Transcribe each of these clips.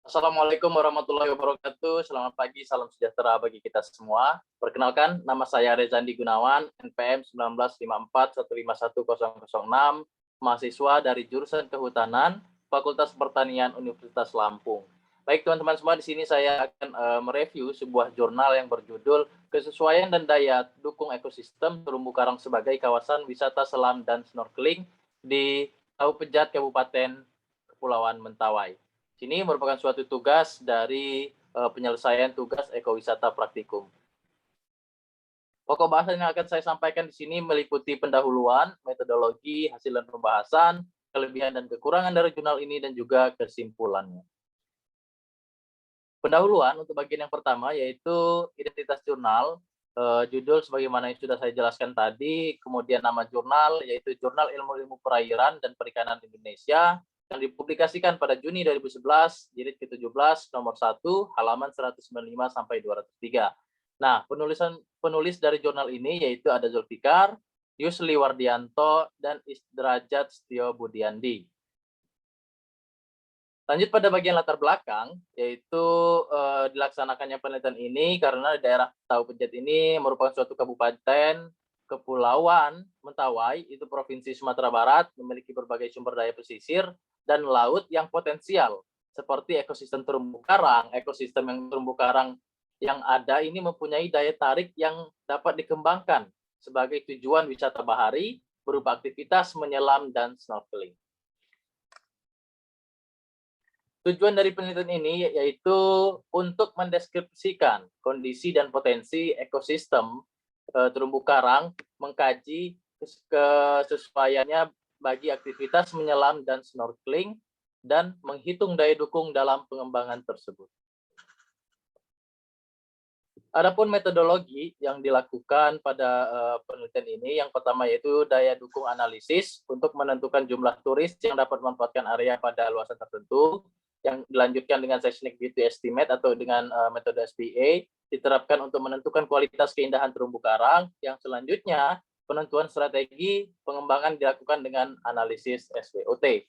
Assalamualaikum warahmatullahi wabarakatuh. Selamat pagi, salam sejahtera bagi kita semua. Perkenalkan, nama saya Rezandi Gunawan, NPM 1954151006, mahasiswa dari jurusan Kehutanan, Fakultas Pertanian Universitas Lampung. Baik teman-teman semua, di sini saya akan mereview sebuah jurnal yang berjudul Kesesuaian dan Daya Dukung Ekosistem Terumbu Karang sebagai Kawasan Wisata Selam dan Snorkeling di Tahu Pejat, Kabupaten Kepulauan Mentawai. Ini merupakan suatu tugas dari penyelesaian tugas ekowisata praktikum. Pokok bahasan yang akan saya sampaikan di sini meliputi pendahuluan, metodologi, hasil dan pembahasan, kelebihan dan kekurangan dari jurnal ini, dan juga kesimpulannya. Pendahuluan untuk bagian yang pertama yaitu identitas jurnal, judul sebagaimana yang sudah saya jelaskan tadi, kemudian nama jurnal yaitu Jurnal Ilmu-Ilmu Perairan dan Perikanan Indonesia, yang dipublikasikan pada Juni 2011, jilid ke-17, nomor 1, halaman 195 sampai 203. Nah, penulis dari jurnal ini yaitu ada Zulfikar, Yusli Wardianto, dan Isdrajat Setio Budiandi. Lanjut pada bagian latar belakang, yaitu dilaksanakannya penelitian ini karena daerah Tahu Pejat ini merupakan suatu kabupaten Kepulauan Mentawai, itu Provinsi Sumatera Barat, memiliki berbagai sumber daya pesisir dan laut yang potensial, seperti ekosistem terumbu karang. Ekosistem yang terumbu karang yang ada ini mempunyai daya tarik yang dapat dikembangkan sebagai tujuan wisata bahari berupa aktivitas menyelam dan snorkeling. Tujuan dari penelitian ini yaitu untuk mendeskripsikan kondisi dan potensi ekosistem terumbu karang, mengkaji kesesuaiannya bagi aktivitas menyelam dan snorkeling, dan menghitung daya dukung dalam pengembangan tersebut. Adapun metodologi yang dilakukan pada penelitian ini, yang pertama yaitu daya dukung analisis untuk menentukan jumlah turis yang dapat memanfaatkan area pada luasan tertentu, yang dilanjutkan dengan seismic beauty estimate atau dengan metode SBA, diterapkan untuk menentukan kualitas keindahan terumbu karang. Yang selanjutnya, penentuan strategi pengembangan dilakukan dengan analisis SWOT.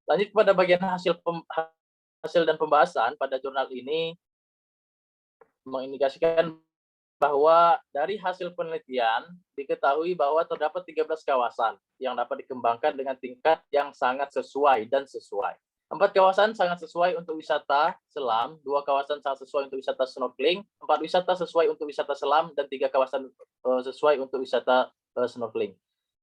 Lanjut pada bagian hasil dan pembahasan pada jurnal ini mengindikasikan bahwa dari hasil penelitian diketahui bahwa terdapat 13 kawasan yang dapat dikembangkan dengan tingkat yang sangat sesuai dan sesuai. 4 kawasan sangat sesuai untuk wisata selam, 2 kawasan sangat sesuai untuk wisata snorkeling, 4 wisata sesuai untuk wisata selam, dan 3 kawasan sesuai untuk wisata snorkeling.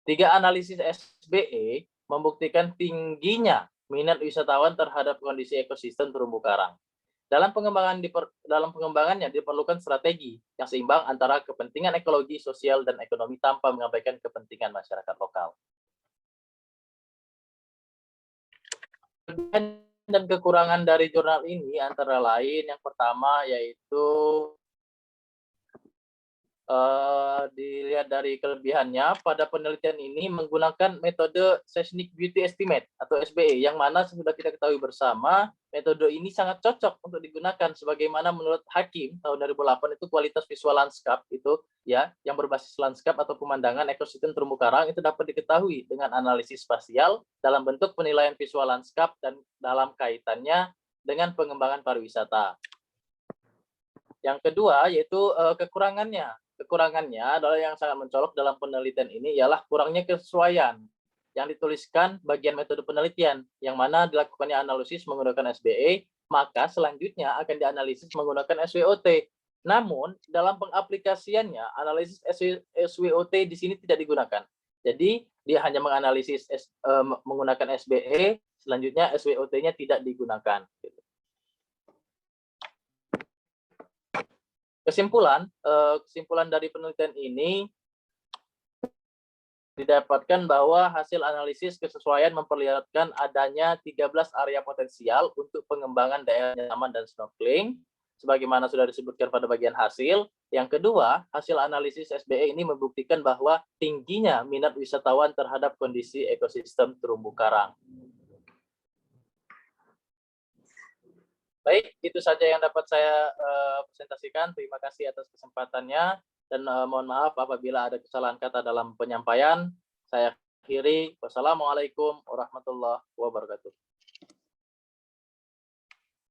3 analisis SBE membuktikan tingginya minat wisatawan terhadap kondisi ekosistem terumbu karang. Dalam pengembangannya diperlukan strategi yang seimbang antara kepentingan ekologi, sosial, dan ekonomi tanpa mengabaikan kepentingan masyarakat lokal. Dan kekurangan dari jurnal ini antara lain yang pertama yaitu dilihat dari kelebihannya, pada penelitian ini menggunakan metode seismic beauty estimate atau SBE, yang mana sudah kita ketahui bersama metode ini sangat cocok untuk digunakan sebagaimana menurut Hakim tahun 2008 itu kualitas visual landscape itu ya yang berbasis landscape atau pemandangan ekosistem terumbu karang itu dapat diketahui dengan analisis spasial dalam bentuk penilaian visual landscape dan dalam kaitannya dengan pengembangan pariwisata. Yang kedua yaitu kekurangannya. Kekurangannya adalah yang sangat mencolok dalam penelitian ini ialah kurangnya kesesuaian yang dituliskan bagian metode penelitian, yang mana dilakukannya analisis menggunakan SBE, maka selanjutnya akan dianalisis menggunakan SWOT. Namun, dalam pengaplikasiannya, analisis SWOT di sini tidak digunakan. Jadi, dia hanya menganalisis menggunakan SBE, selanjutnya SWOT-nya tidak digunakan. Kesimpulan dari penelitian ini didapatkan bahwa hasil analisis kesesuaian memperlihatkan adanya 13 area potensial untuk pengembangan daerah nyaman dan snorkeling, sebagaimana sudah disebutkan pada bagian hasil. Yang kedua, hasil analisis SBE ini membuktikan bahwa tingginya minat wisatawan terhadap kondisi ekosistem terumbu karang. Baik, itu saja yang dapat saya presentasikan. Terima kasih atas kesempatannya, dan mohon maaf apabila ada kesalahan kata dalam penyampaian. Saya akhiri. Wassalamualaikum warahmatullahi wabarakatuh.